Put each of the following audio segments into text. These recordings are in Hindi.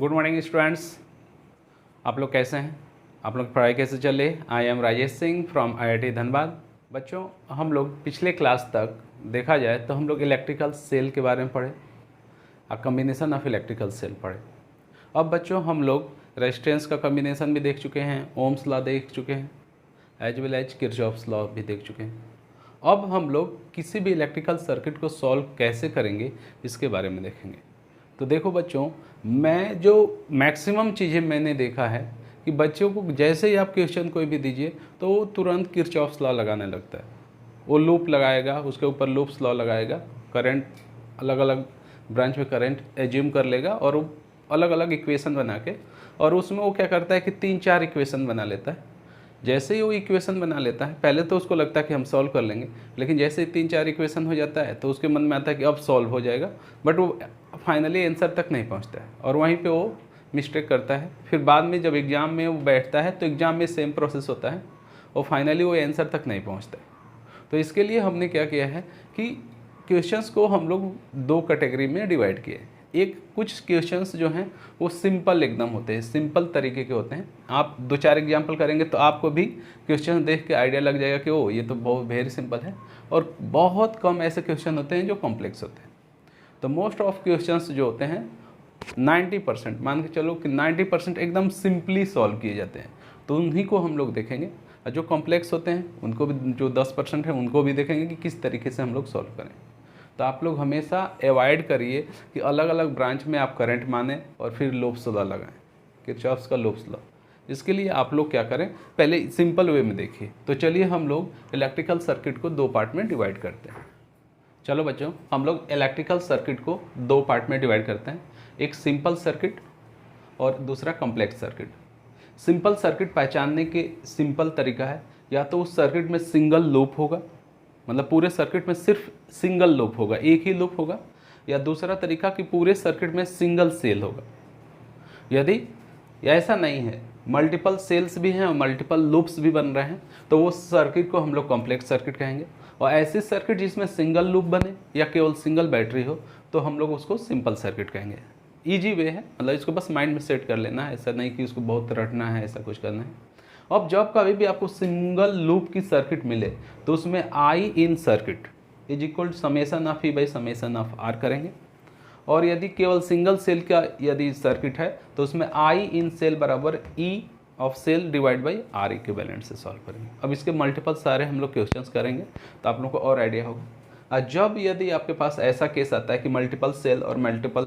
Good morning students. आप लोग कैसे हैं? आप लोग की पढ़ाई कैसे चल रही है? I am Rajesh Singh from IIT Dhanbad. बच्चों, हम लोग पिछले क्लास तक देखा जाए तो हम लोग इलेक्ट्रिकल सेल के बारे में पढ़े, कम्बिनेशन ऑफ इलेक्ट्रिकल सेल पढ़े। अब बच्चों हम लोग रेजिस्टेंस का कम्बिनेशन भी देख चुके हैं, ओम्स लॉ देख चुके हैं, as well as Kirchhoff's law भी देख चुके हैं। अब हम लोग किसी भी इलेक्ट्रिकल सर्किट को सॉल्व कैसे करेंगे इसके बारे में देखेंगे। तो देखो बच्चों, मैं जो मैक्सिमम चीज़ें मैंने देखा है कि बच्चों को जैसे ही आप क्वेश्चन कोई भी दीजिए तो वो तुरंत किरचॉफ्स लॉ लगाने लगता है। वो लूप लगाएगा, उसके ऊपर लूप्स लॉ लगाएगा, करंट अलग अलग ब्रांच में करंट एज्यूम कर लेगा और वो अलग अलग इक्वेशन बना के, और उसमें वो क्या करता है कि 3-4 इक्वेशन बना लेता है। जैसे ही वो इक्वेशन बना लेता है, पहले तो उसको लगता है कि हम सॉल्व कर लेंगे, लेकिन जैसे ही 3-4 इक्वेशन हो जाता है तो उसके मन में आता है कि अब सॉल्व हो जाएगा, बट वो फाइनली आंसर तक नहीं पहुंचता है और वहीं पे वो मिस्टेक करता है। फिर बाद में जब एग्ज़ाम में वो बैठता है तो एग्ज़ाम में सेम प्रोसेस होता है और फाइनली वो आंसर तक नहीं पहुंचता है। तो इसके लिए हमने क्या किया है कि क्वेश्चंस को हम लोग 2 कैटेगरी में डिवाइड किए। एक, कुछ क्वेश्चंस जो हैं वो सिंपल एकदम होते हैं, सिंपल तरीके के होते हैं। आप 2-4 एग्जाम्पल करेंगे तो आपको भी क्वेश्चन देख के आइडिया लग जाएगा कि ओ ये तो बहुत वेरी सिंपल है। और बहुत कम ऐसे क्वेश्चन होते हैं जो कॉम्प्लेक्स होते हैं। तो मोस्ट ऑफ क्वेश्चंस जो होते हैं 90%, मान के चलो कि 90% एकदम सिंपली सॉल्व किए जाते हैं, तो उन्हीं को हम लोग देखेंगे। और जो कॉम्प्लेक्स होते हैं उनको भी, जो 10% है उनको भी देखेंगे कि किस तरीके से हम लोग सॉल्व करें। तो आप लोग हमेशा अवॉइड करिए कि अलग अलग ब्रांच में आप करंट माने और फिर लूप्स लॉ लगाएं, किरचॉफ्स का लूप्स लॉ। इसके लिए आप लोग क्या करें, पहले सिंपल वे में देखिए। तो चलिए हम लोग इलेक्ट्रिकल सर्किट को 2 पार्ट में डिवाइड करते हैं। चलो बच्चों, हम लोग इलेक्ट्रिकल सर्किट को 2 पार्ट में डिवाइड करते हैं, एक सिंपल सर्किट और दूसरा कॉम्प्लेक्स सर्किट। सिंपल सर्किट पहचानने के सिंपल तरीका है, या तो उस सर्किट में सिंगल लूप होगा, मतलब पूरे सर्किट में सिर्फ सिंगल लूप होगा, एक ही लूप होगा, या दूसरा तरीका कि पूरे सर्किट में सिंगल सेल होगा। यदि ऐसा नहीं है, मल्टीपल सेल्स भी हैं और मल्टीपल लूप्स भी बन रहे हैं, तो वो सर्किट को हम लोग कॉम्प्लेक्स सर्किट कहेंगे। और ऐसी सर्किट जिसमें सिंगल लूप बने या केवल सिंगल बैटरी हो तो हम लोग उसको सिंपल सर्किट कहेंगे। ईजी वे है, मतलब इसको बस माइंड में सेट कर लेना है, ऐसा नहीं कि उसको बहुत रटना है, ऐसा कुछ करना है। अब जब कभी भी आपको सिंगल लूप की सर्किट मिले तो उसमें I in circuit is equal to summation of E by summation of R करेंगे। और यदि केवल सिंगल सेल का यदि सर्किट है तो उसमें आई इन सेल बराबर E of cell divide by R equivalent से सॉल्व करेंगे। अब इसके मल्टीपल सारे हम लोग क्वेश्चंस करेंगे तो आप लोगों को और आइडिया होगा। और जब यदि आपके पास ऐसा केस आता है कि मल्टीपल सेल और मल्टीपल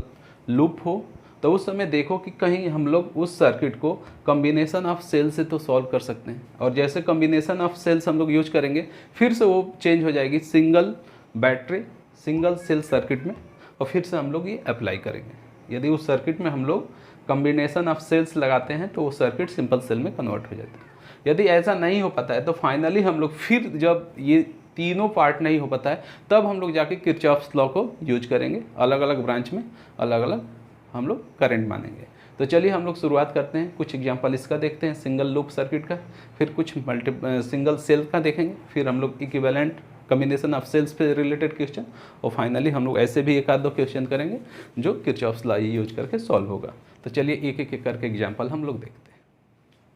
लूप हो, तो उस समय देखो कि कहीं हम लोग उस सर्किट को कॉम्बिनेशन ऑफ सेल से तो सॉल्व कर सकते हैं, और जैसे कॉम्बिनेशन ऑफ सेल्स हम लोग यूज करेंगे फिर से वो चेंज हो जाएगी single battery single cell circuit में, और फिर से हम लोग ये अप्लाई करेंगे। यदि उस सर्किट में हम लोग कॉम्बिनेशन ऑफ सेल्स लगाते हैं तो वो सर्किट सिंपल सेल में कन्वर्ट हो जाता है। यदि ऐसा नहीं हो पाता है तो फाइनली हम लोग फिर, जब ये तीनों पार्ट नहीं हो पाता है, तब हम लोग जाके किरचॉफ्स लॉ को यूज करेंगे, अलग अलग ब्रांच में अलग अलग हम लोग करंट मानेंगे। तो चलिए हम लोग शुरुआत करते हैं, कुछ एग्जांपल इसका देखते हैं सिंगल लूप सर्किट का, फिर कुछ सिंगल सेल का देखेंगे, फिर हम लोग इक्विवेलेंट कॉम्बिनेशन ऑफ सेल्स पे रिलेटेड क्वेश्चन, और फाइनली हम लोग ऐसे भी 1-2 क्वेश्चन करेंगे जो किरचॉफ्स लॉ यूज करके सॉल्व होगा। तो चलिए एक एक करके एग्जाम्पल हम लोग देखते हैं।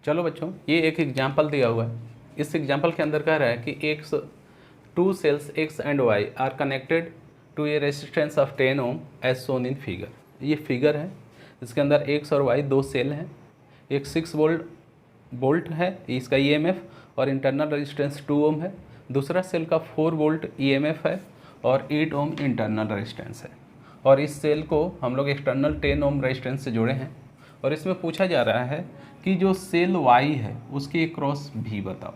चलो बच्चों, ये एक एग्जाम्पल दिया हुआ है। इस एग्जाम्पल के अंदर कह रहा है कि 2 cells X and Y are connected to a resistance of 10 ohm as shown in figure. ये फिगर है, इसके अंदर X और Y 2 सेल हैं। एक 6 वोल्ट है इसका EMF और इंटरनल रेजिस्टेंस 2 ओम है। दूसरा सेल का 4 वोल्ट EMF है और 8 ओम इंटरनल रेजिस्टेंस है। और इस सेल को हम लोग एक्सटर्नल 10 ओम रेजिस्टेंस से जोड़े हैं, और इसमें पूछा जा रहा है कि जो सेल Y है उसकी क्रॉस भी बताओ।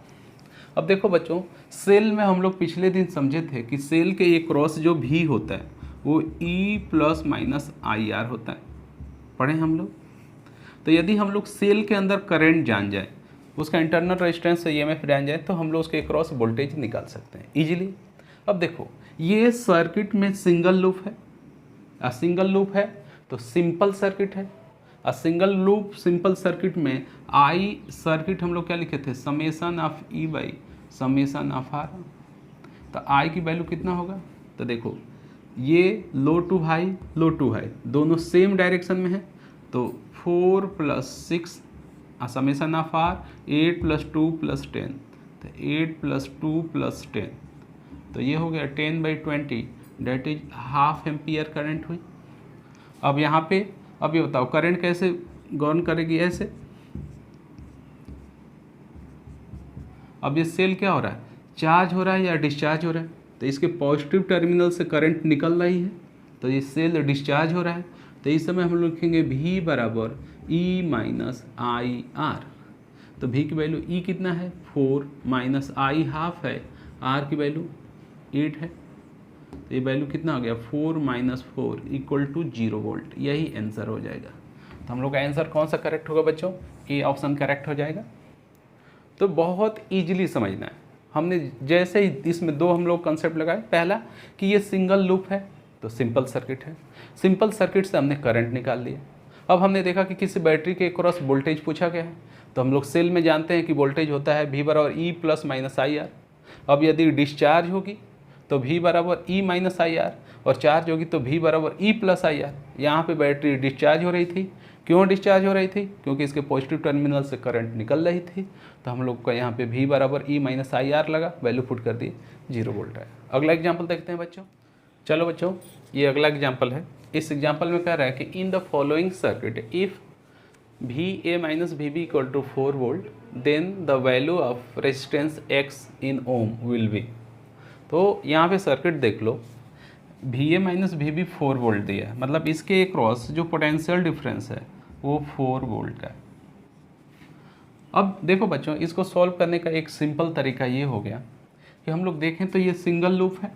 अब देखो बच्चों, सेल में हम लोग पिछले दिन समझे थे कि सेल के एक क्रॉस जो भी होता है वो E ± IR होता है, पढ़े हम लोग। तो यदि हम लोग सेल के अंदर करंट जान जाए, उसका इंटरनल रेजिस्टेंस EMF जान जाए, तो हम लोग उसके क्रॉस वोल्टेज निकाल सकते हैं इजीली। अब देखो, ये सर्किट में सिंगल लूप है, सिंगल लूप है तो सिंपल सर्किट है। सिंगल लूप सिंपल सर्किट में आई सर्किट हम लोग क्या लिखे थे, summation of E by summation of R. तो आई की वैल्यू कितना होगा, तो देखो ये लो टू हाई दोनों सेम डायरेक्शन में है, तो 4 + 6 समेसन ऑफ आर 8 + 2 + 10, तो 8 + 2 + 10, तो ये हो गया 10/20, that is half ampere current हुई। अब यहाँ पे अब ये बताओ करंट कैसे गवर्न करेगी, ऐसे। अब ये सेल क्या हो रहा है, चार्ज हो रहा है या डिस्चार्ज हो रहा है, तो इसके पॉजिटिव टर्मिनल से करंट निकल रही है, तो ये सेल डिस्चार्ज हो रहा है। तो इस समय हम लोग लिखेंगे V = E - IR। तो V की वैल्यू E कितना है 4 माइनस I हाफ है, R की वैल्यू 8 है, तो ये वैल्यू कितना हो गया 4 - 4 = 0 वोल्ट। यही आंसर हो जाएगा। तो हम लोग का आंसर कौन सा करेक्ट होगा बच्चों, ए ऑप्शन करेक्ट हो जाएगा। तो बहुत ईजिली समझना है। हमने जैसे ही इसमें दो हम लोग कंसेप्ट लगाए, पहला कि ये सिंगल लूप है तो सिंपल सर्किट है, सिंपल सर्किट से हमने करंट निकाल लिया। अब हमने देखा कि किसी बैटरी के क्रॉस वोल्टेज पूछा गया है, तो हम लोग सेल में जानते हैं कि वोल्टेज होता है V = E + IR। अब यदि डिस्चार्ज होगी तो V = E - IR, और चार्ज होगी तो V = E + IR। यहाँ पे बैटरी डिस्चार्ज हो रही थी, क्यों डिस्चार्ज हो रही थी, क्योंकि इसके पॉजिटिव टर्मिनल से करंट निकल रही थी, तो हम लोग का यहाँ पे V = E - IR लगा, वैल्यू पुट कर दी 0 वोल्ट है। अगला एग्जाम्पल देखते हैं बच्चों। चलो बच्चों, ये अगला एग्जाम्पल है। इस एग्जाम्पल में कह रहा है कि in the following circuit if VA - VB = 4 volt then the value of resistance X in ohm will be. तो यहाँ पे सर्किट देख लो, VA - VB 4 वोल्ट दिया है, मतलब इसके अक्रॉस जो पोटेंशियल डिफरेंस है वो 4 वोल्ट का है। अब देखो बच्चों, इसको सॉल्व करने का एक सिंपल तरीका ये हो गया कि हम लोग देखें तो ये सिंगल लूप है।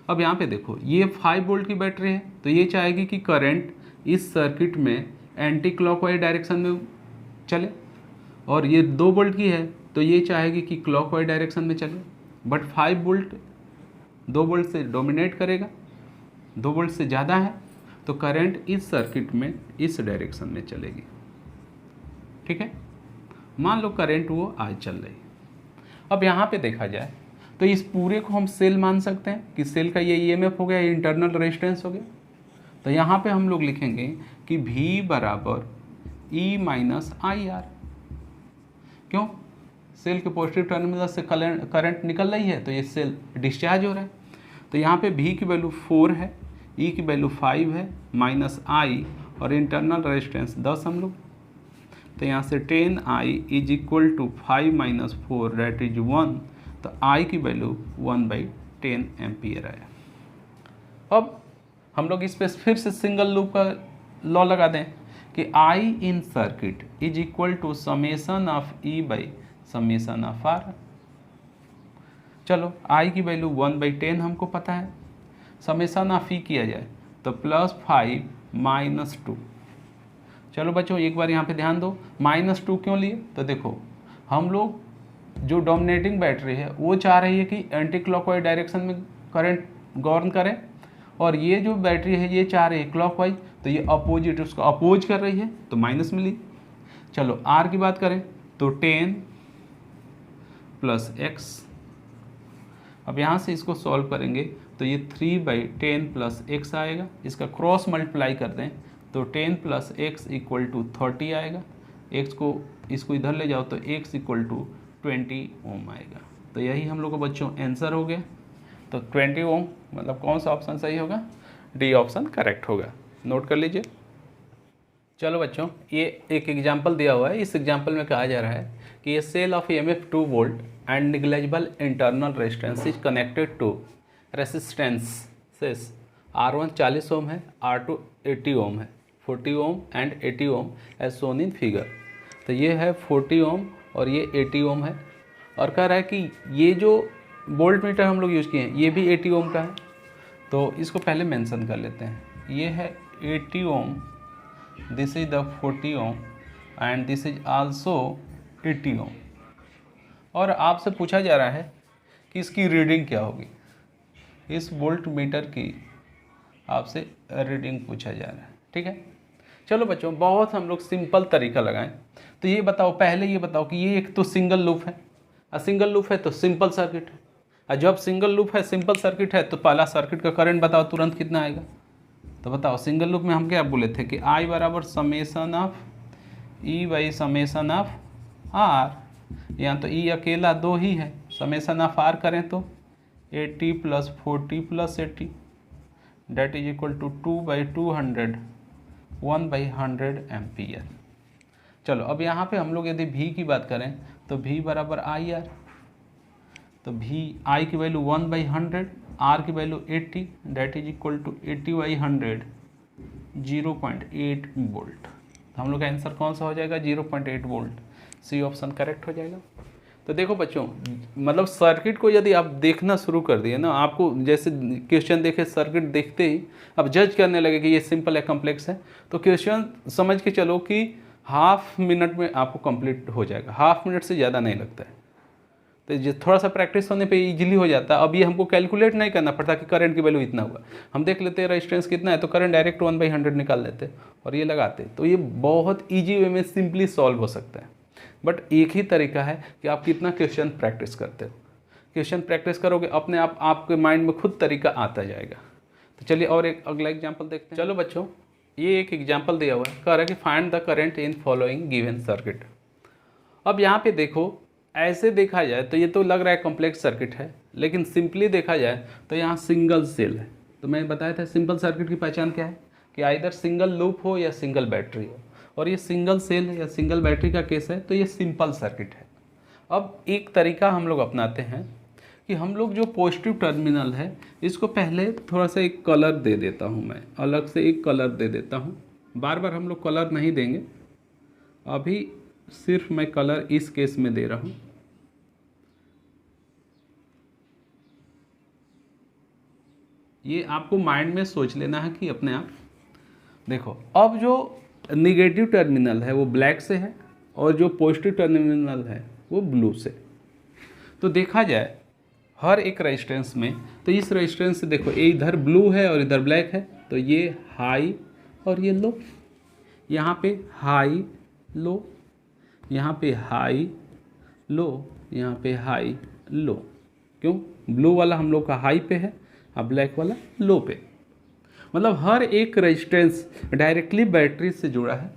अब यहाँ पे देखो, ये 5 वोल्ट की बैटरी है, तो ये चाहेगी कि करंट इस सर्किट में एंटी क्लॉकवाइज डायरेक्शन में चले, और ये 2 वोल्ट की है तो ये चाहेगी कि क्लॉकवाइज डायरेक्शन में चले, बट 5 वोल्ट 2 वोल्ट से डोमिनेट करेगा, 2 वोल्ट से ज़्यादा है, तो करंट इस सर्किट में इस डायरेक्शन में चलेगी। ठीक है, मान लो करंट वो आज चल रही। अब यहाँ पे देखा जाए तो इस पूरे को हम सेल मान सकते हैं कि सेल का ये ईएमएफ हो गया, ये इंटरनल रेजिस्टेंस हो गया। तो यहाँ पे हम लोग लिखेंगे कि V = E - IR। क्यों, सेल के पॉजिटिव टर्मिनल से करंट निकल रही है, तो ये सेल डिस्चार्ज हो रहा है। तो यहाँ पे V की वैल्यू 4 है, E की वैल्यू 5 है, माइनस I और इंटरनल रेजिस्टेंस 10 हम लोग, तो यहाँ से 10I = 5 - 4 दैट इज 1, तो I की वैल्यू 1/10 एम्पियर आया। अब हम लोग इस पर फिर से सिंगल लूप का लॉ लगा दें कि I in circuit = summation of E / summation of R। चलो I की वैल्यू 1/10 हमको पता है, समेसन ऑफ E किया जाए तो +5 - 2। चलो बच्चों, एक बार यहाँ पे ध्यान दो, -2 क्यों लिए, तो देखो हम लोग जो डोमिनेटिंग बैटरी है वो चाह रही है कि एंटी क्लॉकवाइज डायरेक्शन में करंट गवर्न करें, और ये जो बैटरी है ये चाह रही है क्लॉकवाइज, तो ये अपोजिट, उसको अपोज कर रही है, तो माइनस में ली। चलो R की बात करें तो 10 + X। अब यहाँ से इसको सॉल्व करेंगे तो ये 3/10 + X आएगा, इसका क्रॉस मल्टीप्लाई कर दें तो 10 + X = 30 आएगा, X को इसको इधर ले जाओ तो X = 20 ओम आएगा। तो यही हम लोग को बच्चों आंसर हो गया। तो 20 ओम मतलब कौन सा ऑप्शन सही होगा, डी ऑप्शन करेक्ट होगा, नोट कर लीजिए। चलो बच्चों, ये एक एग्जाम्पल दिया हुआ है, इस एग्जाम्पल में कहा जा रहा है कि ये cell of EMF 2 volt and negligible internal resistance is connected to resistances R1 40 ohm है, R2 80 ओम है, 40 ohm and 80 ohm as shown in figure. तो ये है 40 ओम और ये 80 ओम है, और कह रहा है कि ये जो वोल्ट मीटर हम लोग यूज़ किए हैं ये भी 80 ओम का है। तो इसको पहले मेंशन कर लेते हैं, ये है 80 ohm, this is the 40 ohm and this is also 80 ohm. और आपसे पूछा जा रहा है कि इसकी रीडिंग क्या होगी, इस वोल्ट मीटर की आपसे रीडिंग पूछा जा रहा है। ठीक है, चलो बच्चों, बहुत हम लोग सिंपल तरीका लगाएं। तो ये बताओ, पहले ये बताओ कि ये एक तो सिंगल लूप है, सिंगल लूप है तो सिंपल सर्किट है, और जब सिंगल लूप है सिंपल सर्किट है तो पहला सर्किट का करंट बताओ तुरंत कितना आएगा। तो बताओ सिंगल लूप में हम क्या बोले थे कि आई बराबर summation of E by summation of R, यहाँ तो ई अकेला 2 ही है, समेसन ऑफ आर करें तो 80 + 40 + 80 that is equal to 2/200 1/100 ampere. चलो अब यहाँ पे हम लोग यदि V की बात करें तो V बराबर आई आर, तो V आई की वैल्यू 1/100, आर की value 80 that is equal to 80/100 0.8 volt. तो हम लोग का आंसर कौन सा हो जाएगा 0.8 वोल्ट, सी ऑप्शन करेक्ट हो जाएगा। तो देखो बच्चों, मतलब सर्किट को यदि आप देखना शुरू कर दिए ना, आपको जैसे क्वेश्चन देखे सर्किट देखते ही अब जज करने लगे कि ये सिंपल है कॉम्प्लेक्स है, तो क्वेश्चन समझ के चलो कि हाफ मिनट में आपको कंप्लीट हो जाएगा, हाफ मिनट से ज़्यादा नहीं लगता है। तो थोड़ा सा प्रैक्टिस होने पे इजीली हो जाता है। अब ये हमको कैलकुलेट नहीं करना पड़ता कि करंट की वैल्यू इतना हुआ, हम देख लेते हैं रेजिस्टेंस कितना है तो करंट डायरेक्ट 1/100 निकाल लेते और ये लगाते। तो ये बहुत ईजी वे में सिंपली सॉल्व हो सकता है। बट एक ही तरीका है कि आप कितना क्वेश्चन प्रैक्टिस करते हो। क्वेश्चन प्रैक्टिस करोगे अपने आप आपके माइंड में खुद तरीका आता जाएगा। तो चलिए और एक अगला एग्जाम्पल देखते हैं। चलो बच्चों, ये एक एग्जाम्पल दिया हुआ है, कह रहा है कि find the current in following given circuit. अब यहाँ पे देखो, ऐसे देखा जाए तो ये तो लग रहा है कॉम्प्लेक्स सर्किट है, लेकिन सिंपली देखा जाए तो यहाँ सिंगल सेल है। तो मैंने बताया था सिंपल सर्किट की पहचान क्या है कि आइदर सिंगल लूप हो या सिंगल बैटरी हो, और ये सिंगल सेल या सिंगल बैटरी का केस है तो ये सिंपल सर्किट है। अब एक तरीका हम लोग अपनाते हैं कि हम लोग जो पॉजिटिव टर्मिनल है इसको पहले थोड़ा सा एक कलर दे देता हूँ, मैं अलग से एक कलर दे देता हूँ। बार बार हम लोग कलर नहीं देंगे, अभी सिर्फ मैं कलर इस केस में दे रहा हूँ। ये आपको माइंड में सोच लेना है कि अपने आप देखो। अब जो निगेटिव टर्मिनल है वो ब्लैक से है और जो पॉजिटिव टर्मिनल है वो ब्लू से। तो देखा जाए हर एक रेजिस्टेंस में, तो इस रेजिस्टेंस से देखो ये इधर ब्लू है और इधर ब्लैक है, तो ये हाई और ये लो, यहाँ पे हाई लो, यहाँ पे हाई लो, यहाँ पे हाई लो। क्यों? ब्लू वाला हम लोग का हाई पे है और ब्लैक वाला लो पे। मतलब हर एक रेजिस्टेंस डायरेक्टली बैटरी से जुड़ा है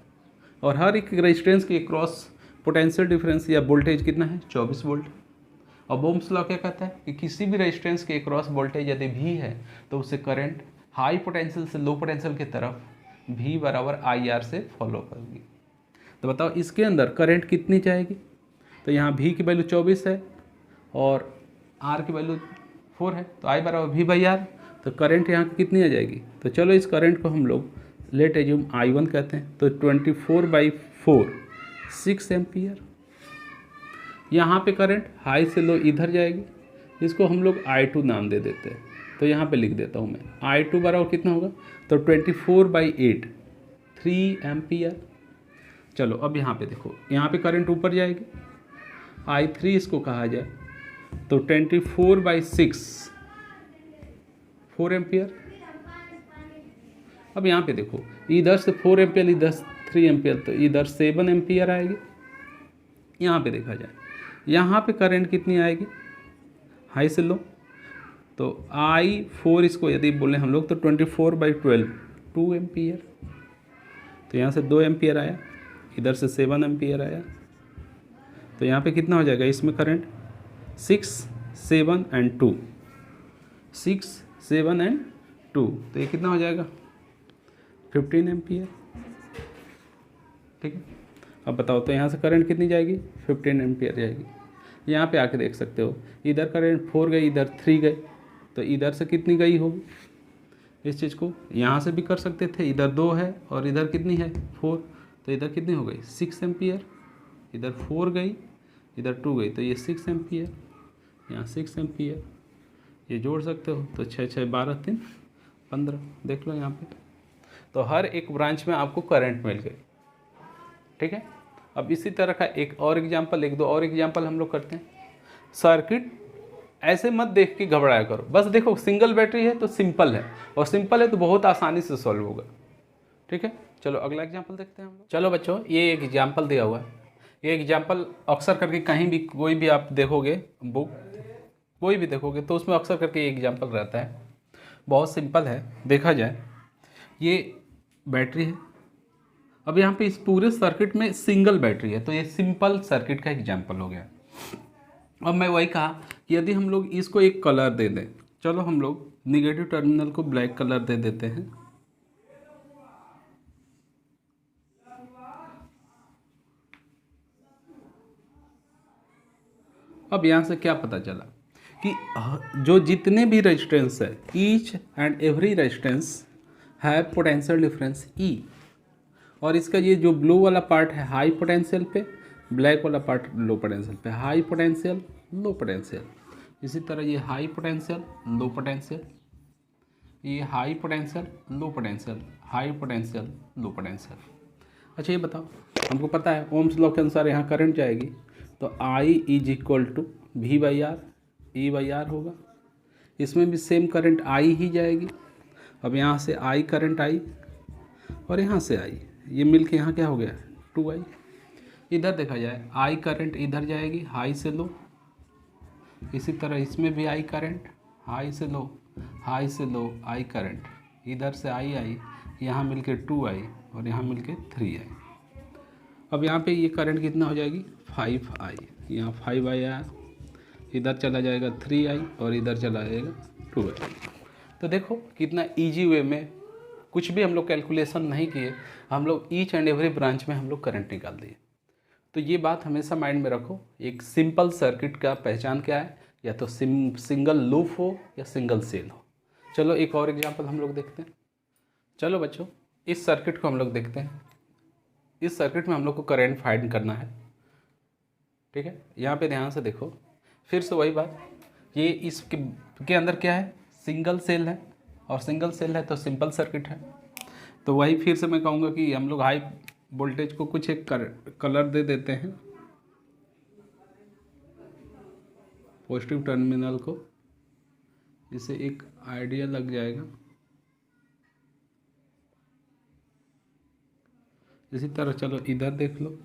और हर एक रेजिस्टेंस के क्रॉस पोटेंशियल डिफरेंस या वोल्टेज कितना है 24 वोल्ट। और ओम्स लॉ क्या कहता है कि किसी भी रेजिस्टेंस के क्रॉस वोल्टेज यदि भी है तो उससे करंट हाई पोटेंशियल से लो पोटेंशियल की तरफ V बराबर IR से फॉलो करेगी। तो बताओ इसके अंदर करंट कितनी जाएगी? तो यहाँ V की वैल्यू 24 है और R की वैल्यू 4 है, तो I बराबर V/R। तो करंट यहाँ की कितनी आ जाएगी? तो चलो इस करंट को हम लोग लेट एज्यूम I1 कहते हैं, तो 24/4 6 एम्पियर। यहाँ पे करंट हाई से लो इधर जाएगी, इसको हम लोग I2 नाम दे देते हैं। तो यहाँ पे लिख देता हूँ मैं I2 बराबर कितना होगा? तो 24/8 3 एम्पियर। चलो अब यहाँ पे देखो, यहाँ पे करंट ऊपर जाएगी, I3 इसको कहा जाए, तो 24/6 4 एम्पियर। अब यहाँ पे देखो इधर से 4 एम्पियर, इधर 3 एम्पियर, तो इधर 7 एम्पियर आएगी। यहाँ पे देखा जाए यहाँ पे करंट कितनी आएगी हाई से लो, तो I4 इसको यदि बोले हम लोग तो 24/12 2 एम्पियर। तो यहाँ से 2 एम्पियर आया, इधर से 7 एम्पियर आया, तो यहाँ पे कितना हो जाएगा इसमें करंट 6 7 एंड 2 6 7 एंड 2, तो ये कितना हो जाएगा 15 एम्पियर। ठीक है, अब बताओ तो यहाँ से करंट कितनी जाएगी 15 एम्पियर जाएगी। यहाँ पे आके देख सकते हो इधर करंट 4 गई, इधर 3 गई, तो इधर से कितनी गई होगी? इस चीज़ को यहाँ से भी कर सकते थे, इधर 2 है और इधर कितनी है 4, तो इधर कितनी हो गई 6 एम्पियर, इधर 4 गई, इधर 2 गई, तो ये 6 एम्पियर, यहाँ 6 एम्पियर, ये जोड़ सकते हो, तो 6 6 12 3 15। देख लो यहाँ पे, तो हर एक ब्रांच में आपको करंट मिल गई। ठीक है, अब इसी तरह का एक और एग्जाम्पल, एक दो और एग्जाम्पल हम लोग करते हैं। सर्किट ऐसे मत देख के घबराया करो, बस देखो सिंगल बैटरी है तो सिंपल है, और सिंपल है तो बहुत आसानी से सॉल्व होगा। ठीक है, चलो अगला एग्जाम्पल देखते हैं हम लोग। चलो बच्चों, ये एक एग्जाम्पल दिया हुआ है। ये एग्जाम्पल अक्सर करके कहीं भी कोई भी आप देखोगे बुक कोई भी देखोगे तो उसमें अक्सर करके ये एग्जाम्पल रहता है। बहुत सिंपल है, देखा जाए ये बैटरी है। अब यहाँ पे इस पूरे सर्किट में सिंगल बैटरी है, तो ये सिंपल सर्किट का एग्जाम्पल हो गया। अब मैं वही कहा कि यदि हम लोग इसको एक कलर दे दें, चलो हम लोग निगेटिव टर्मिनल को ब्लैक कलर दे देते हैं। अब यहाँ से क्या पता चला कि जो जितने भी रेजिस्टेंस है, ईच एंड एवरी रेजिस्टेंस है पोटेंशियल डिफरेंस E, और इसका ये जो ब्लू वाला पार्ट है हाई पोटेंशियल पे, ब्लैक वाला पार्ट लो पोटेंशियल पे, हाई पोटेंशियल लो पोटेंशियल। इसी तरह ये हाई पोटेंशियल लो पोटेंशियल, ये high potential low potential, high potential low potential. अच्छा ये बताओ, हमको पता है ओम्स लॉ के अनुसार यहाँ करंट जाएगी, तो I is equal to V/R, E/R होगा। इसमें भी सेम करंट I ही जाएगी। अब यहाँ से I करंट आई और यहाँ से I, ये मिल के यहाँ क्या हो गया 2I। इधर देखा जाए I करंट इधर जाएगी हाई से लो, इसी तरह इसमें भी I करंट हाई से लो, हाई से लो I करंट, इधर से I, यहाँ मिल के 2I और यहाँ मिल के 3I। अब यहाँ पे ये करंट कितना हो जाएगी 5I, यहाँ 5I, इधर चला जाएगा 3I और इधर चला जाएगा 2I। तो देखो कितना इजी वे में, कुछ भी हम लोग कैलकुलेशन नहीं किए, हम लोग ईच एंड एवरी ब्रांच में हम लोग करंट निकाल दिए। तो ये बात हमेशा माइंड में रखो, एक सिंपल सर्किट का पहचान क्या है, या तो सिंगल लूप हो या सिंगल सेल हो। चलो एक और एग्जांपल हम लोग देखते हैं। चलो बच्चों इस सर्किट को हम लोग देखते हैं। इस सर्किट में हम लोग को करंट फाइंड करना है, ठीक है। यहाँ पे ध्यान से देखो, फिर से वही बात, ये इसके अंदर क्या है, सिंगल सेल है, और सिंगल सेल है तो सिंपल सर्किट है। तो वही फिर से मैं कहूँगा कि हम लोग हाई वोल्टेज को कुछ एक कलर दे देते हैं, पॉजिटिव टर्मिनल को, जिससे एक आइडिया लग जाएगा। इसी तरह चलो इधर देख लो,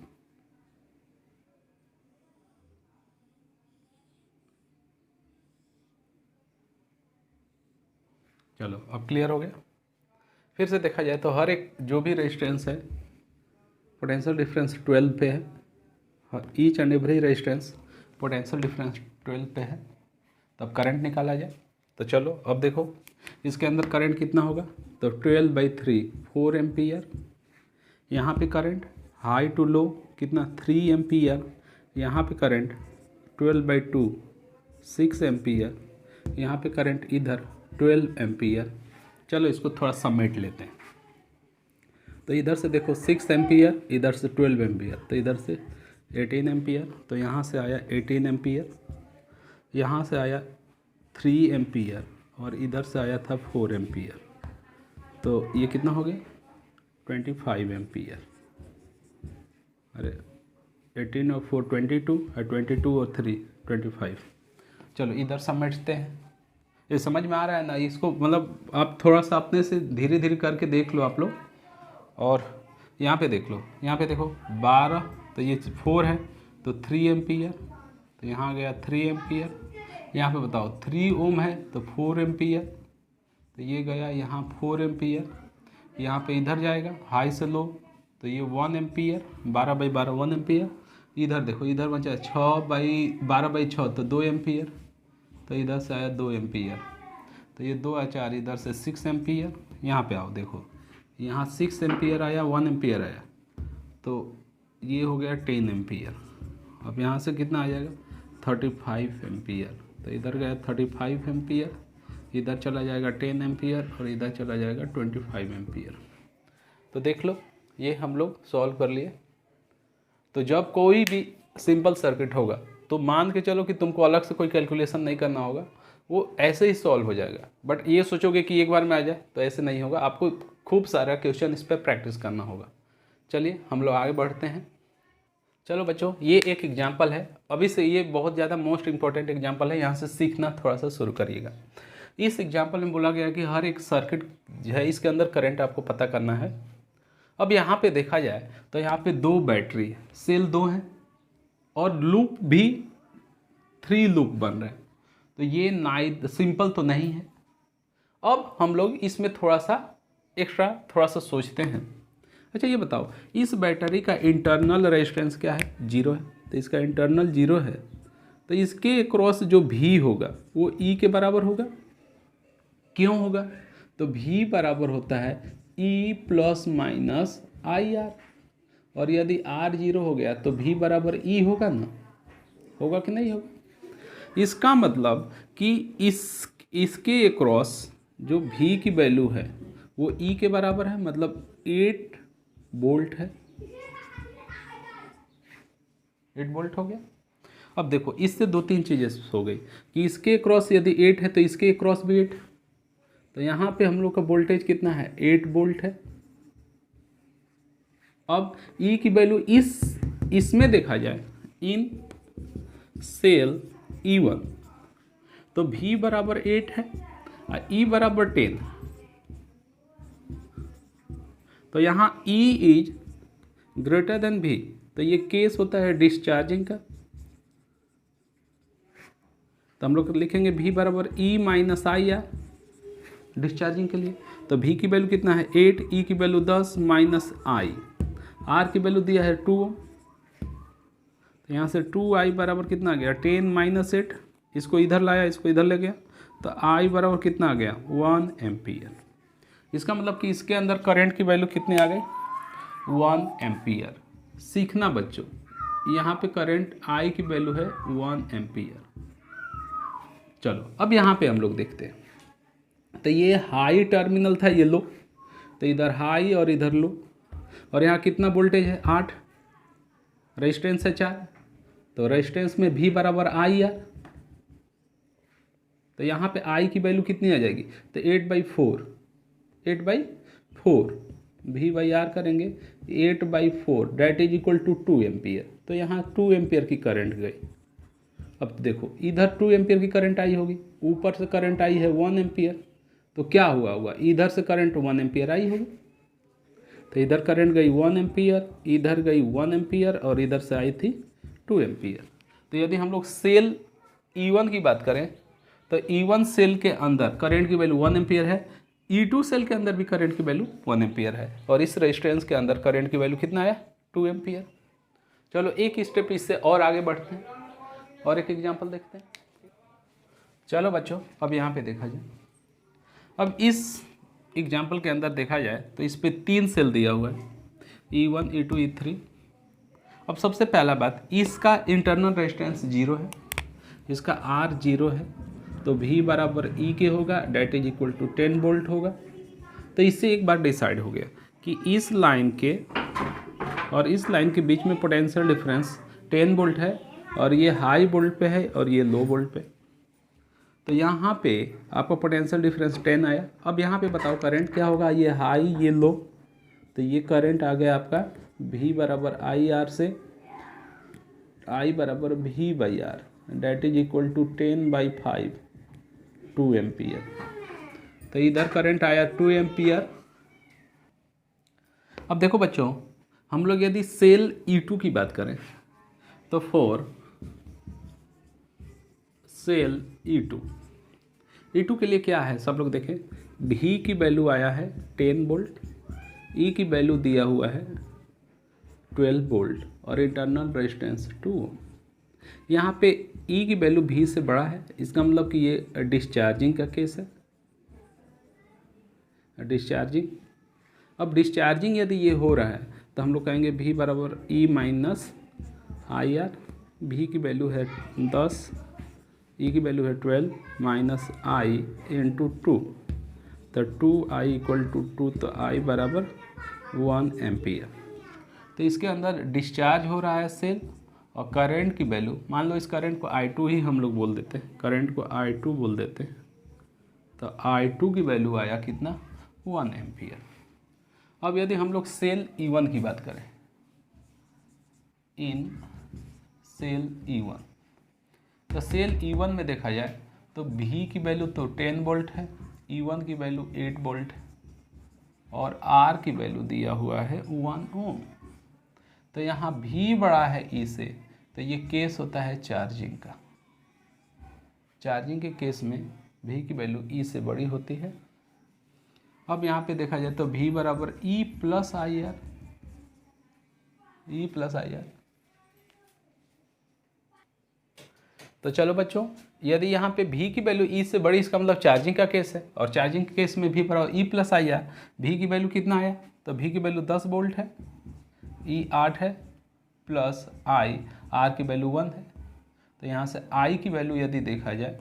चलो अब क्लियर हो गया। फिर से देखा जाए तो हर एक जो भी रेजिस्टेंस है पोटेंशियल डिफरेंस 12 पे है, each and every resistance potential difference 12 पे है। तब करंट निकाला जाए, तो चलो अब देखो इसके अंदर करंट कितना होगा, तो 12/3 4 एम्पियर। यहाँ पे करंट हाई टू लो कितना 3 एम्पियर। यहाँ पे करंट 12/2 6 एम्पियर। यहाँ पे करंट इधर 12 एम्पियर। चलो इसको थोड़ा समेट लेते हैं। तो इधर से देखो 6 एम्पियर, इधर से 12 एम्पियर, तो इधर से 18 एम्पियर, तो यहाँ से आया 18 एम्पियर, यहाँ से आया 3 एम्पियर और इधर से आया था 4 एम्पियर। तो ये कितना हो गया 25 एम्पियर। अरे 18 और 4 22 और 22 और 3 25। चलो इधर समझते हैं, ये समझ में आ रहा है ना। इसको मतलब आप थोड़ा सा अपने से धीरे धीरे करके देख लो आप लोग। और यहाँ पे देख लो, यहाँ पे देखो 12, तो ये 4 है तो 3 एम्पियर, तो यहाँ गया 3 एम्पियर। यहाँ पे बताओ 3 ओम है तो 4 एम्पियर, तो ये गया यहाँ 4 एम्पियर। यहाँ पे इधर जाएगा हाई से लो, तो ये 1 एम्पियर, 12/12 1 एम्पियर। इधर देखो इधर बचा 6/12/6 तो 2 एम्पियर, तो इधर से आया 2 एम्पियर, तो ये 2 और 4 इधर से 6 एम्पियर। यहाँ पे आओ देखो, यहाँ 6 एम्पियर आया, 1 एम्पियर आया, तो ये हो गया 10 एम्पियर। अब यहाँ से कितना आ जाएगा 35 एम्पियर, तो इधर गया 35 एम्पियर, इधर चला जाएगा 10 एम्पियर और इधर चला जाएगा 25 एम्पियर। तो देख लो ये हम लोग सॉल्व कर लिए। तो जब कोई भी सिंपल सर्किट होगा तो मान के चलो कि तुमको अलग से कोई कैलकुलेशन नहीं करना होगा, वो ऐसे ही सॉल्व हो जाएगा। बट ये सोचोगे कि एक बार में आ जाए, तो ऐसे नहीं होगा, आपको खूब सारा क्वेश्चन इस पर प्रैक्टिस करना होगा। चलिए हम लोग आगे बढ़ते हैं। चलो बच्चों ये एक एग्जाम्पल है, अभी से ये बहुत ज़्यादा मोस्ट इंपॉर्टेंट एग्जाम्पल है, यहाँ से सीखना थोड़ा सा शुरू करिएगा। इस एग्जाम्पल में बोला गया कि हर एक सर्किट जो है इसके अंदर करंट आपको पता करना है। अब यहाँ पे देखा जाए तो यहाँ पे 2 बैटरी सेल 2 हैं और लूप भी 3 लूप बन रहे हैं, तो ये सिंपल तो नहीं है। अब हम लोग इसमें थोड़ा सा एक्स्ट्रा थोड़ा सा सोचते हैं। अच्छा ये बताओ, इस बैटरी का इंटरनल रेजिस्टेंस क्या है? 0 है, तो इसका इंटरनल 0 है, तो इसके क्रॉस जो भी होगा वो ई के बराबर होगा। क्यों होगा? तो भी बराबर होता है E plus minus I R, और यदि आर 0 हो गया तो भी बराबर ई होगा ना, होगा कि नहीं होगा? इसका मतलब कि इसके अक्रॉस जो भी की वैल्यू है वो ई के बराबर है, मतलब 8 वोल्ट है। 8 वोल्ट हो गया। अब देखो इससे 2-3 चीज़ें हो गई कि इसके क्रॉस यदि 8 है तो इसके क्रॉस भी 8, तो यहाँ पे हम लोग का वोल्टेज कितना है? 8 वोल्ट है। अब ई की वैल्यू इसमें देखा जाए, इन सेल E1, तो V बराबर 8 है और E बराबर 10, तो यहाँ E is greater than V, तो ये केस होता है डिस्चार्जिंग का। तो हम लोग लिखेंगे V बराबर E minus I R discharging के लिए। तो V की वैल्यू कितना है? 8, E की वैल्यू 10 माइनस आई, R की वैल्यू दिया है 2, तो यहाँ से 2i बराबर कितना आ गया? 10 माइनस 8, इसको इधर लाया, इसको इधर ले गया, तो I बराबर कितना आ गया? 1 एम्पियर। इसका मतलब कि इसके अंदर करंट की वैल्यू कितनी आ गई? 1 एम्पियर। सीखना बच्चों, यहाँ पे करंट I की वैल्यू है 1 एम्पियर। चलो अब यहाँ पे हम लोग देखते हैं, तो ये हाई टर्मिनल था, ये लो, तो इधर हाई और इधर लो, और यहाँ कितना वोल्टेज है? 8, रेजिस्टेंस है 4, तो रेजिस्टेंस में भी बराबर आई आर, तो यहाँ पे आई की वैल्यू कितनी आ जाएगी? तो 8/4 भी बाई आर करेंगे, 8/4 that is equal to 2 ampere, तो यहाँ 2 एम्पियर की करंट गई। अब देखो इधर 2 एम्पियर की करंट आई होगी, ऊपर से करंट आई है 1 एम्पियर, तो क्या हुआ होगा? इधर से करंट 1 एम्पियर आई होगी, तो इधर करंट गई 1 एम्पियर, इधर गई 1 एम्पियर, और इधर से आई थी 2 एम्पियर। तो यदि हम लोग सेल E1 की बात करें तो E1 सेल के अंदर करंट की वैल्यू 1 एम्पियर है, E2 सेल के अंदर भी करंट की वैल्यू 1 एम्पियर है, और इस रेजिस्टेंस के अंदर करंट की वैल्यू कितना आया? 2 एम्पियर। चलो एक स्टेप इससे और आगे बढ़ते हैं और एक एग्जाम्पल देखते हैं। चलो बच्चों अब यहाँ पे देखा जाए, अब इस एग्जाम्पल के अंदर देखा जाए तो इस पे 3 सेल दिया हुआ है, E1, E2, E3। अब सबसे पहला बात, इसका इंटरनल रेजिस्टेंस 0 है, इसका R 0 है, तो V बराबर E के होगा, that is equal to 10 volt होगा। तो इससे एक बार डिसाइड हो गया कि इस लाइन के और इस लाइन के बीच में पोटेंशियल डिफरेंस 10 वोल्ट है, और ये हाई वोल्ट पे है और ये लो वोल्ट पे, तो यहाँ पे आपका पोटेंशियल डिफरेंस 10 आया। अब यहाँ पे बताओ करंट क्या होगा? ये हाई ये लो, तो ये करंट आ गया आपका V बराबर आई आर से, I बराबर V by R, that is equal to 10/5 2 ampere. तो इधर करंट आया 2 एम्पियर। अब देखो बच्चों, हम लोग यदि सेल E2 की बात करें तो फॉर सेल E2 के लिए क्या है सब लोग देखें, V की वैल्यू आया है 10 वोल्ट, E की वैल्यू दिया हुआ है 12 वोल्ट, और इंटरनल रेजिस्टेंस 2 ओम। यहाँ पे E की वैल्यू V से बड़ा है, इसका मतलब कि ये डिस्चार्जिंग का केस है, डिस्चार्जिंग। अब डिस्चार्जिंग यदि ये हो रहा है तो हम लोग कहेंगे V बराबर E minus I R, V की वैल्यू है 10, E की वैल्यू है 12 माइनस आई इंटू 2, तो 2i इक्वल टू 2, तो I बराबर 1 एम्पियर। तो इसके अंदर डिस्चार्ज हो रहा है सेल, और करंट की वैल्यू, मान लो इस करंट को I2 ही हम लोग बोल देते हैं, करंट को I2 बोल देते हैं, तो I2 की वैल्यू आया कितना? 1 एम्पियर। अब यदि हम लोग सेल E1 की बात करें, इन सेल E1, तो सेल E1 में देखा जाए तो V की वैल्यू तो 10 वोल्ट है, E1 की वैल्यू 8 वोल्ट है, और R की वैल्यू दिया हुआ है 1 ओम। तो यहाँ V बड़ा है E से, तो ये केस होता है चार्जिंग का। चार्जिंग के केस में V की वैल्यू E से बड़ी होती है, अब यहाँ पे देखा जाए तो V बराबर E plus I R, E plus I R. तो चलो बच्चों, यदि यहाँ पे V की वैल्यू E से बड़ी, इसका मतलब चार्जिंग का केस है, और चार्जिंग के केस में V बराबर E plus I R. V की वैल्यू कितना आया, तो V की वैल्यू 10 वोल्ट है, E 8 है, प्लस I R की वैल्यू 1 है। तो यहाँ से I की वैल्यू यदि देखा जाए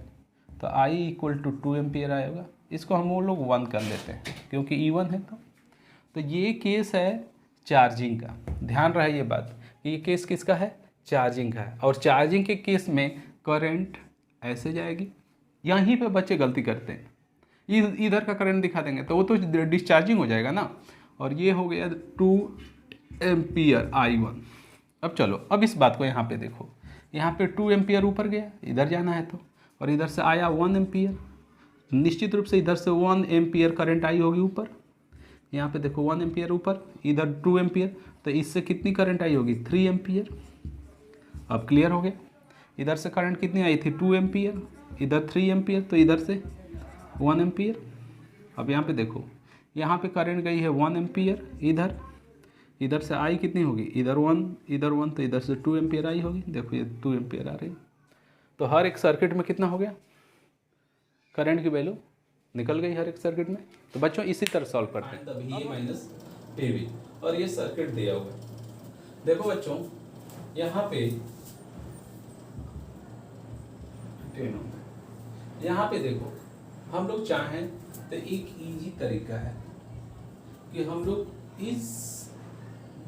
तो I इक्वल टू 2 एम्पियर आएगा। इसको हम वो लोग 1 कर लेते हैं क्योंकि E1 है। तो ये केस है चार्जिंग का। ध्यान रहे ये बात कि ये केस किसका है, चार्जिंग का है। और चार्जिंग के केस में करंट ऐसे जाएगी। यहीं पे बच्चे गलती करते हैं, इधर का करंट दिखा देंगे तो वो तो डिस्चार्जिंग हो जाएगा ना। और ये हो गया 2 एम्पियर I1। अब चलो, अब इस बात को यहाँ पे देखो, यहाँ पे 2 एम्पियर ऊपर गया, इधर जाना है तो, और इधर से आया 1 एम्पियर। निश्चित रूप से इधर से 1 एम्पियर करंट आई होगी ऊपर। यहाँ पे देखो 1 एम्पियर ऊपर, इधर 2 एम्पियर, तो इससे कितनी करंट आई होगी, 3 एम्पियर। अब क्लियर हो गया। इधर से करंट कितनी आई थी, 2 एम्पियर, इधर 3 एम्पियर, तो इधर से 1 एम्पियर। अब यहाँ पे देखो, यहाँ पे करंट गई है 1 एम्पियर, इधर से आई कितनी होगी, इधर 1, तो इधर से 2 एम्पियर आई होगी। देखो ये 2 एम्पियर आ रही है। तो हर एक सर्किट में कितना हो गया, करंट की वैल्यू निकल गई हर एक सर्किट में। तो बच्चों इसी तरह सॉल्व करते हैं, तब ये माइनस PV, और ये सर्किट दिया हुआ है। देखो बच्चों, यहाँ पे देखो, हम लोग चाहें तो एक इजी तरीका है कि हम लोग इस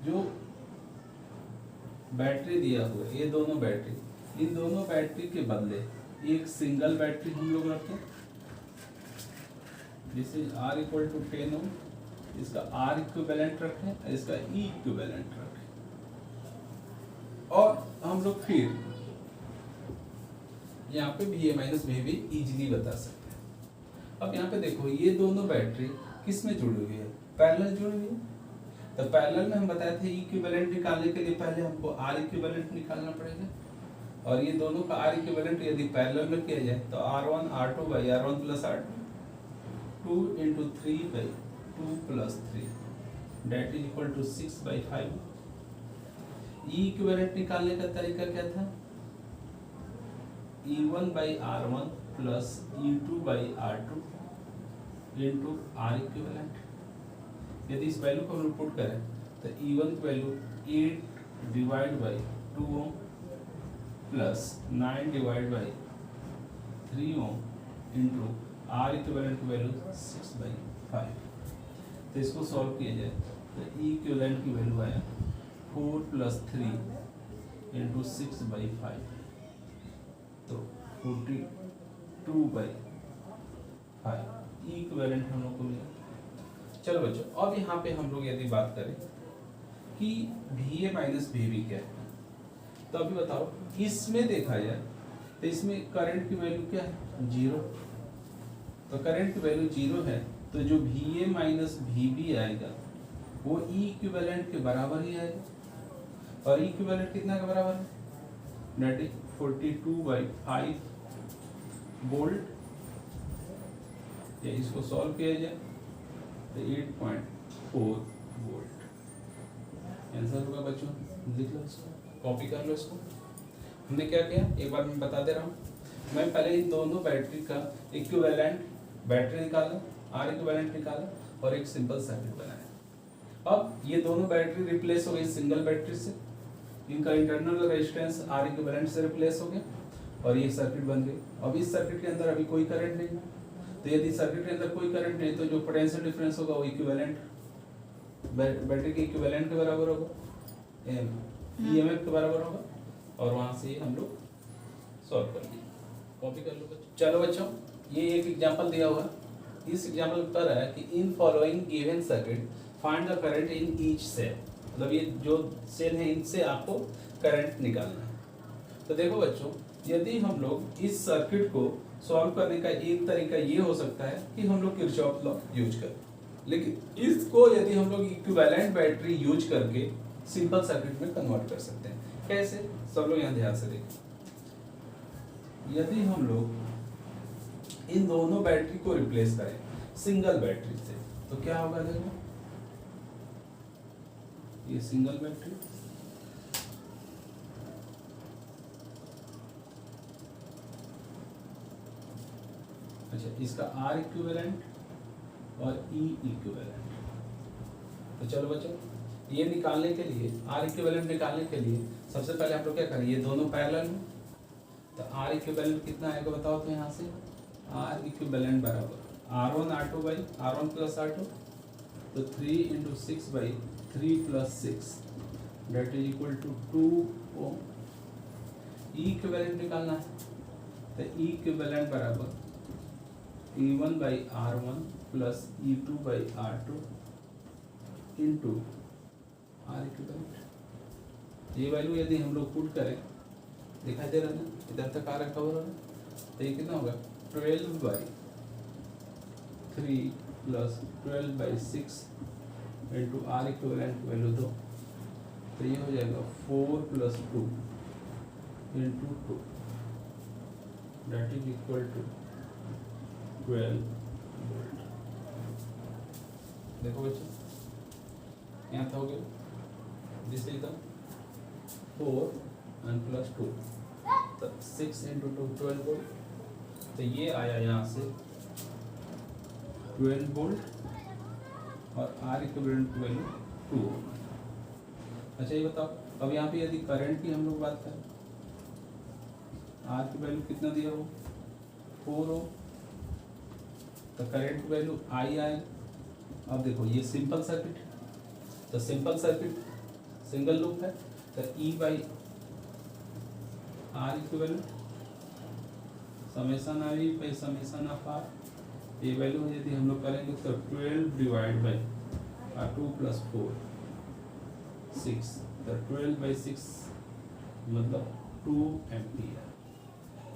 जो बैटरी दिया हुआ है, ये दोनों बैटरी, इन दोनों बैटरी के बदले एक सिंगल बैटरी हम लोग रखें, जिसे R इक्वल टू 10 ओम, इसका R इक्विवेलेंट रखें, इसका E इक्विवेलेंट रखें, और हम लोग फिर यहाँ पे VA माइनस VB इजीली बता सकते हैं। अब यहाँ पे देखो, ये दोनों बैटरी किस में जुड़ी हुई है, पैरेलल जुड़ी हुई है। तो पैरेलल में हम बताए थे इक्विवेलेंट निकालने के लिए पहले हमको R इक्विवेलेंट निकालना पड़ेगा, और ये दोनों का R इक्विवेलेंट यदि पैरेलल में किया जाए तो R1 R2 by R1 plus R2, 2 into 3 by 2 plus 3 that is equal to 6 by 5। E equivalent निकालने का तरीका क्या था, E1 by R1 plus E2 by R2 into R equivalent. यदि इस वैल्यू को हम पुट करें तो E1 की value 8 divide by 2 ohm plus 9 divide by 3 ohm into R equivalent की वैल्यू 6 बाई 5। तो इसको सॉल्व किया जाए तो E इक्विवेलेंट की वैल्यू आया 4 प्लस 3 इंटू 6 बाई 5, तो 42 बाई 5 E इक्विवेलेंट हम लोग को मिला। चलो बच्चों, अब यहाँ पे हम लोग यदि बात करें कि VA माइनस VB क्या है, तो अभी बताओ, इसमें देखा जाए तो इसमें करंट की वैल्यू क्या है, 0। तो करंट की वैल्यू 0 है, तो जो VA माइनस VB आएगा वो E इक्विवेलेंट के बराबर ही आएगा। और E इक्विवेलेंट कितना के बराबर है, नेट 42 बाई 5 वोल्ट। या इसको सॉल्व किया जाए तो 8.4 वोल्ट आंसर होगा। बच्चों लिख लो इसको, कॉपी कर लो इसको। हमने क्या किया, एक बार मैं बता दे रहा हूँ। मैं पहले इन दोनों बैटरी का इक्विवेलेंट बैटरी निकाला, R इक्विवेलेंट निकाला, और एक सिंपल सर्किट बनाया। अब ये दोनों बैटरी रिप्लेस हो गई सिंगल बैटरी से, इनका इंटरनल रेजिस्टेंस R इक्विवेलेंट से रिप्लेस हो गया, और ये सर्किट बन गई। अब इस सर्किट के अंदर अभी कोई करंट नहीं है, तो यदि सर्किट के अंदर कोई करंट नहीं तो जो पोटेंशियल डिफरेंस होगा वो इक्विवेलेंट बैटरी के इक्विवेलेंट के बराबर होगा, EMF के बराबर होगा, और वहाँ से हम लोग सॉल्व कर लिए। कॉपी कर लो बच्चों। चलो बच्चों, ये एक एग्जांपल दिया हुआ है। इस एग्जांपल पर है कि in following given circuit find the current in each cell, मतलब ये जो सेल है इनसे आपको करंट निकालना है। तो देखो बच्चों, यदि हम लोग इस सर्किट को सॉल्व करने का एक तरीका ये हो सकता है कि हम लोग किरचॉफ लॉ यूज करें, लेकिन इसको यदि हम लोग इक्विवेलेंट बैटरी यूज करके सिंपल सर्किट में कन्वर्ट कर सकते हैं। कैसे, सब लोग यहाँ ध्यान से देखें। यदि हम लोग इन दोनों बैटरी को रिप्लेस करें सिंगल बैटरी से, तो क्या होगा देखो, ये सिंगल बैटरी, अच्छा इसका R इक्विवेलेंट और E इक्विवेलेंट। तो चलो बच्चों, ये निकालने के लिए, R इक्विवेलेंट निकालने के लिए सबसे पहले हम लोग क्या करें, ये दोनों पैरेलल हैं, तो R इक्विवेलेंट कितना आएगा बताओ। तो यहाँ से R इक्विवेलेंट बराबर R1 R2 by R1 plus R2, तो 3 into 6 by 3 plus 6 that is equal to 2 ohm. E equivalent निकालना है, तो E इक्विवेलेंट बराबर E1 by R1 plus E2 by R2 into R equivalent. ये वैल्यू यदि हम लोग पुट करें, दिखाई दे रहा है ना, इधर तक आ रहा कवर हो रहा है, तो ये कितना होगा 12 by 3 plus 12 by 6 into R equivalent value 2, तो ये हो जाएगा 4 plus 2 into 2 that is equal to 12 volt. देखो बच्चों, यहाँ था हो गया जिससे था 4 एंड प्लस 2, तो 6 इंटू 2 12 वोल्ट, तो ये आया यहाँ से 12 वोल्ट और R इक्विवेलेंट वैल्यू 2। अच्छा ये बताओ, अब यहाँ पे यदि करंट की हम लोग बात करें, R की वैल्यू कितना दिया हो 4 हो, तो करंट वैल्यू I आए। अब देखो ये सिंपल सर्किट है, तो सिंपल सर्किट सिंगल लूप है, तो E by R equivalent summation I by summation of R, ये वैल्यू यदि हम लोग करेंगे तो 12 डिवाइड बाई R2 प्लस 4 6, तो 12 बाई 6 मतलब 2 एम्पियर।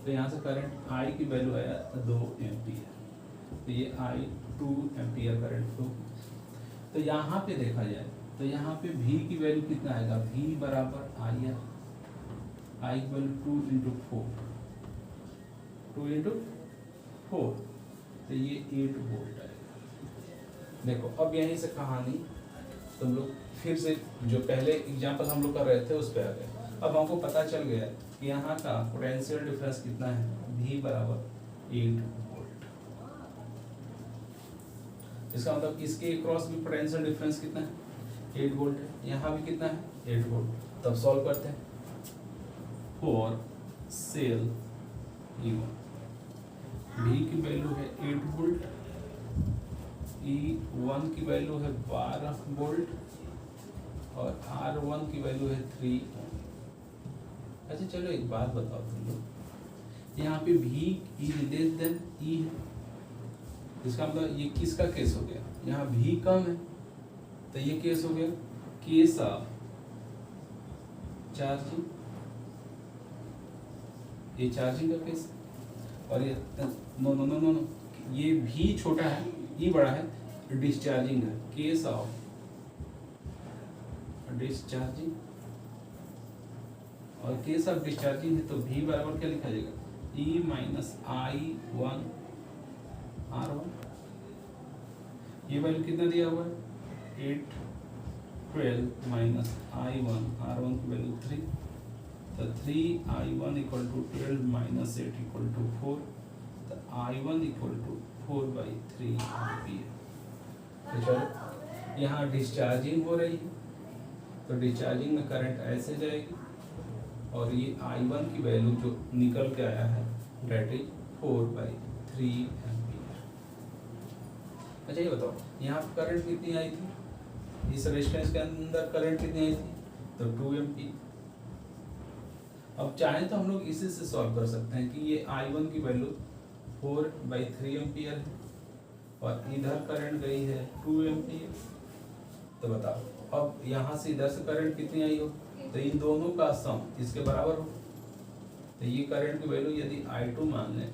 तो यहाँ से करंट I की वैल्यू आया 2 एम्पियर, तो ये I 2 एम्पियर करंट फ्लो। तो यहाँ पे देखा जाए तो यहाँ पे V की वैल्यू कितना आएगा, V बराबर I इक्वल 2 इंटू 4, 2 इंटू 4, तो ये 8 वोल्ट आएगा। देखो अब यहीं से कहानी तुम लोग फिर से जो पहले एग्जाम्पल हम लोग कर रहे थे उस पर आ गए। अब हमको पता चल गया कि यहाँ का पोटेंशियल डिफरेंस कितना है, V बराबर 8 वोल्ट। इसका मतलब इसके क्रॉस भी पोटेंशियल डिफरेंस कितना है, 8 वोल्ट है, यहाँ भी कितना है 8 वोल्ट। तब सॉल्व करते हैं। फॉर सेल E1 V की वैल्यू है 8 वोल्ट, E1 की वैल्यू है 12 वोल्ट और R1 की वैल्यू है 3 ओम। अच्छा चलो एक बात बताओ तुम लोग, यहाँ पे V is less than E है, इसका मतलब ये किसका केस हो गया, यहाँ V कम है, तो ये केस हो गया केस ऑफ चार्जिंग, ये चार्जिंग का केस। और ये no no no no no, ये V छोटा है E बड़ा है, डिस्चार्जिंग है, केस ऑफ डिस्चार्जिंग। और केस ऑफ डिस्चार्जिंग है तो V बराबर क्या लिखा जाएगा, E माइनस I1 R1। ये वैल्यू कितना दिया हुआ है 8 12 माइनस I1 R1 की वैल्यू 3, तो 3I1 equal to 12 minus 8 equal to 4, तो I1 इक्वल टू 4/3 एम्पियर। तो चलो यहाँ डिस्चार्जिंग हो रही है, तो डिस्चार्जिंग में करंट ऐसे जाएगी और ये I1 की वैल्यू जो निकल के आया है डेट इज 4/3 एम्पियर। अच्छा ये बताओ यहाँ पर करंट कितनी आई थी, इस रेजिस्टेंस के अंदर करंट कितनी आई थी, तो 2 एम्पियर। अब चाहे तो हम लोग इसी से सॉल्व कर सकते हैं कि ये I1 की वैल्यू 4/3 एम्पियर है और इधर करंट गई है 2 एम्पियर। तो बताओ अब यहाँ से इधर से करंट कितनी आई हो, तो इन दोनों का सम इसके बराबर हो, तो ये करंट की वैल्यू यदि I2 मान लें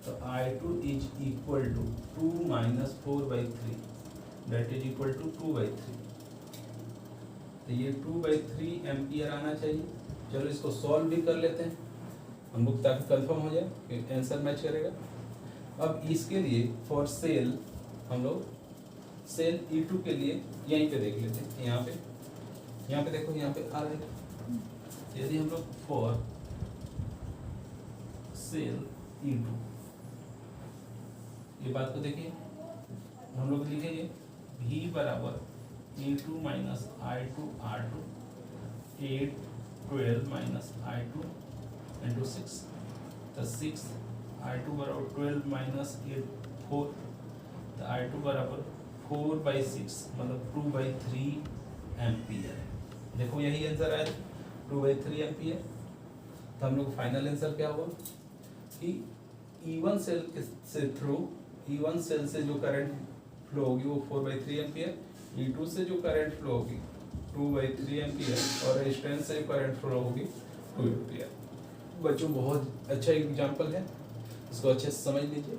तो I2 is equal to 2 minus 4/3 that is equal to 2/3, तो ये 2/3 एम्पियर आना चाहिए। चलो इसको सॉल्व भी कर लेते हैं हम लोग ताकि कंफर्म हो जाए कि आंसर मैच करेगा। अब इसके लिए फॉर सेल हम लोग सेल E2 के लिए यहीं पे देख लेते हैं। यहाँ पे देखो, यहाँ पे आ रहा है। यदि हम लोग फॉर सेल E2, ये बात को देखिए, हम लोग लिखेंगे V बराबर E2 minus I2 R2 8 12 minus I2 into 6, तो 6 I2 बराबर 12 माइनस 8 4, तो I2 बराबर 4/6 मतलब 2/3 एम्पियर। देखो यही आंसर आया, 2/3 एम्पियर। तो हम लोग फाइनल आंसर क्या हुआ कि E1 सेल से थ्रू, E1 सेल से जो करंट फ्लो होगी वो 4/3 एम्पियर, E2 से जो करंट फ्लो होगी 2/3 एम्पियर, और रेजिस्टेंस से जो करंट फ्लो होगी 2 एम्पियर। बच्चों बहुत अच्छा एग्जांपल है, इसको अच्छे से समझ लीजिए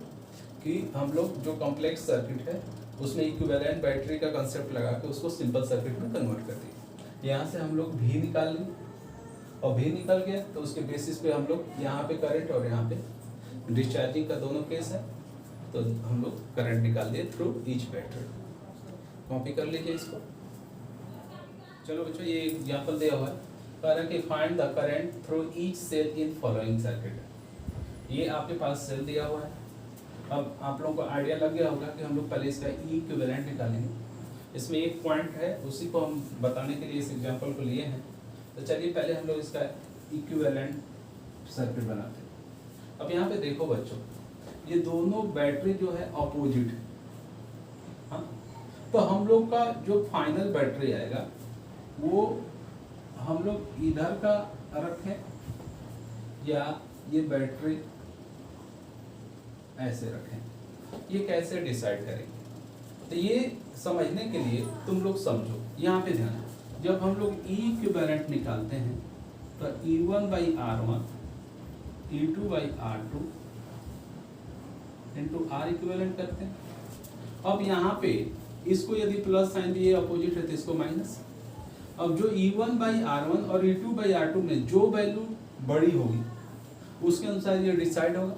कि हम लोग जो कॉम्प्लेक्स सर्किट है उसमें इक्विवेलेंट बैटरी का कंसेप्ट लगा के उसको सिंपल सर्किट में कन्वर्ट कर दिए। यहाँ से हम लोग भी निकाल लें, और भी निकल गया तो उसके बेसिस पे हम लोग यहाँ पे करंट और यहाँ पे डिस्चार्जिंग का दोनों केस है, तो हम लोग करंट निकाल दिए थ्रू ईच बैटरी। कॉपी कर लीजिए इसको। चलो बच्चों, ये एग्जांपल दिया हुआ है, कह रहा है कि find the current through each cell in following circuit. ये आपके पास सेल दिया हुआ है। अब आप लोगों को आइडिया लग गया होगा कि हम लोग पहले इसका इक्विवेलेंट निकालेंगे। इसमें एक पॉइंट है, उसी को हम बताने के लिए इस एग्जांपल को लिए हैं। तो चलिए पहले हम लोग इसका इक्विवेलेंट सर्किट बनाते हैं। अब यहाँ पे देखो बच्चों, ये दोनों बैटरी जो है अपोजिट है, हाँ? तो हम लोग का जो फाइनल बैटरी आएगा वो हम लोग इधर का रखें या ये बैटरी ऐसे रखें, ये कैसे डिसाइड करेंगे? तो ये समझने के लिए तुम लोग समझो, यहाँ पे ध्यान। जब हम लोग इक्विवेलेंट निकालते हैं तो E1/R1 E2/R2 into R equivalent करते हैं। अब यहाँ पे इसको यदि प्लस साइन दिए अपोजिट है तो इसको माइनस। अब जो E1/R1 और E2/R2 में जो वैल्यू बड़ी होगी उसके अनुसार ये डिसाइड होगा।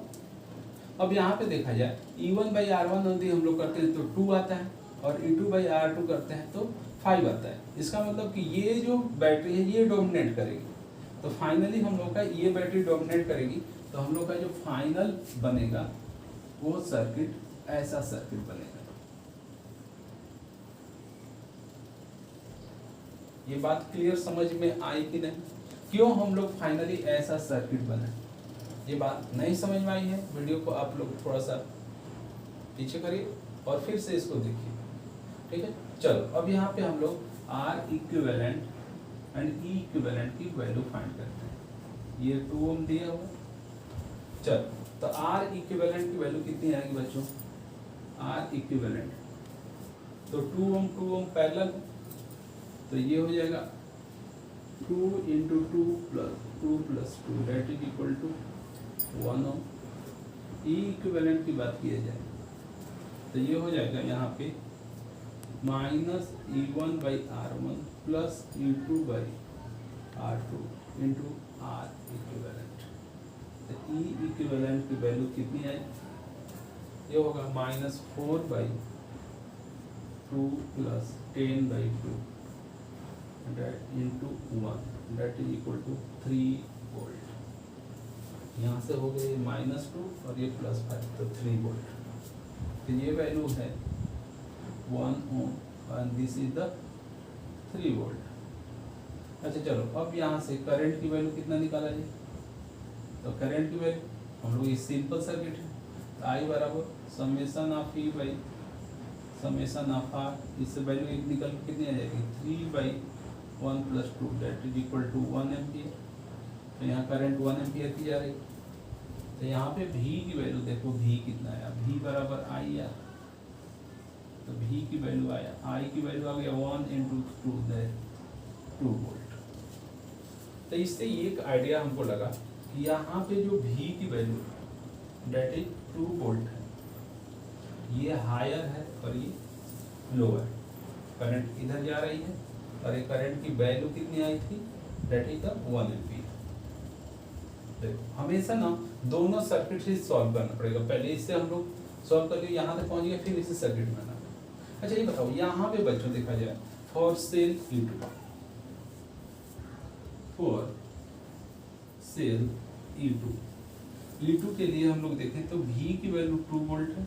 अब यहाँ पे देखा जाए E1/R1 यदि हम लोग करते हैं तो 2 आता है, और E2/R2 करते हैं तो 5 आता है। इसका मतलब कि ये जो बैटरी है ये डोमिनेट करेगी। तो फाइनली हम लोग का ये बैटरी डोमिनेट करेगी, तो हम लोग का जो फाइनल बनेगा वो सर्किट ऐसा सर्किट बनेगा। ये बात क्लियर समझ में आई कि नहीं? क्यों हम लोग फाइनली ऐसा सर्किट बने? ये बात नहीं समझ में आई है? वीडियो को आप लोग थोड़ा सा पीछे करिए और फिर से इसको देखिए, ठीक है? चलो अब यहाँ पे हम लोग R equivalent and E equivalent की वैल्यू फाइंड करते हैं। ये 2 ओम दिया हुआ। चलो तो R इक्विवेलेंट की वैल्यू कितनी आएगी बच्चों? R इक्विवेलेंट तो 2 ओम पैरेलल, तो ये हो जाएगा 2 × 2 + 2 + 2 that is equal to 1 ohm. E equivalent की बात किया जाए तो ये हो जाएगा यहाँ पे -E1/R1 + E2/R2 into R equivalent. तो E इक्विवेलेंट की वैल्यू कितनी आई? ये होगा -4/2 + 10/2 into 1 that is equal to 3 volt. यहाँ से हो गए -2 और ये +5 तो 3 वोल्ट। तो ये वैल्यू है 1 ओम और दिस इज द 3 वोल्ट। अच्छा चलो अब यहाँ से करंट की वैल्यू कितना निकाला जाए? तो करंट की वैल्यू हम लोग ये सिंपल सर्किट है, तो I बराबर summation of E by summation of R। इससे वैल्यू एक निकल के कितनी आ जाएगी? 3/1 + 2 that is equal to 1 ampere. तो यहाँ करंट 1 एम्पियर की जा रही। तो यहाँ पे V की वैल्यू देखो, V कितना आया? V बराबर I। तो V की वैल्यू आया, I की वैल्यू आ गया 1 × 2 दैट 2 वोल्ट। तो इससे एक आइडिया हमको लगा कि यहाँ पे जो V की वैल्यू दैट इज 2 वोल्ट है, ये हायर है और ये लोअर। करंट इधर जा रही है और ये करंट की वैल्यू कितनी आई थी? That is the 1 ampere. देखो हमेशा ना दोनों सर्किट से सॉल्व करना पड़ेगा। पहले इससे हम लोग सॉल्व कर लिए, यहाँ तक पहुँच गए, फिर इसे सर्किट बनाना। अच्छा ये बताओ यहाँ पे बच्चों देखा जाए फॉर सेल E2 के लिए हम लोग देखें तो V की वैल्यू 2 वोल्ट है,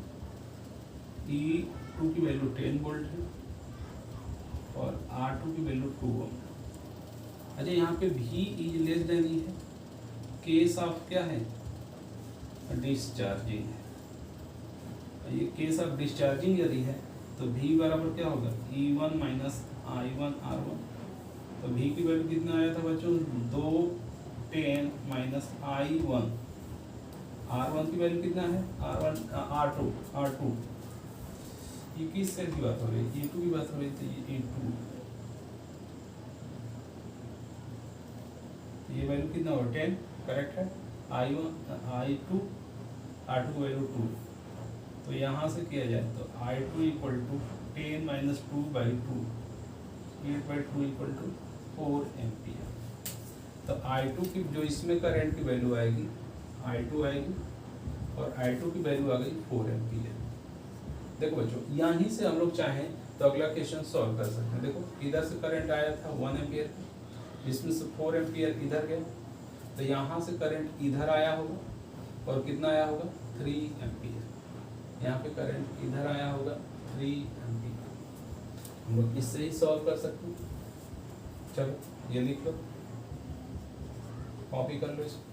E2 की वैल्यू 10 वोल्ट है और R2 की वैल्यू 2 ओम है। अच्छा यहाँ पे V is less than E है, केस ऑफ क्या है, डिस्चार्जिंग है। ये केस ऑफ डिस्चार्जिंग यदि है तो V बराबर क्या होगा, E1 माइनस I1 R1। तो V की वैल्यू कितना आया था बच्चों, 2 10 माइनस I1। R1 की वैल्यू कितना है, R2 ये किस सेल की बात हो रही है, E2 की बात हो रही थी, E2 ये वैल्यू कितना होगा 10, करेक्ट है। I2 R2 की वैल्यू 2, तो यहाँ से किया जाए तो I2 equal to 10 minus 2/2, 8/2 equal to 4 ampere. तो I2 की जो इसमें करंट की वैल्यू आएगी I2 आएगी और I2 की वैल्यू आ गई 4 एम्पियर। देखो बच्चों यहीं से हम लोग चाहें तो अगला क्वेश्चन सॉल्व कर सकते हैं। देखो इधर से करंट आया था 1 एम्पियर, इसमें से 4 एम्पियर इधर गया, तो यहाँ से करंट इधर आया होगा और कितना आया होगा 3 एम्पियर। यहाँ पे करंट इधर आया होगा 3 एम्पियर। हम लोग इससे ही सॉल्व कर सकते हैं। चलो ये लिख लो, कॉपी कर लो इसको।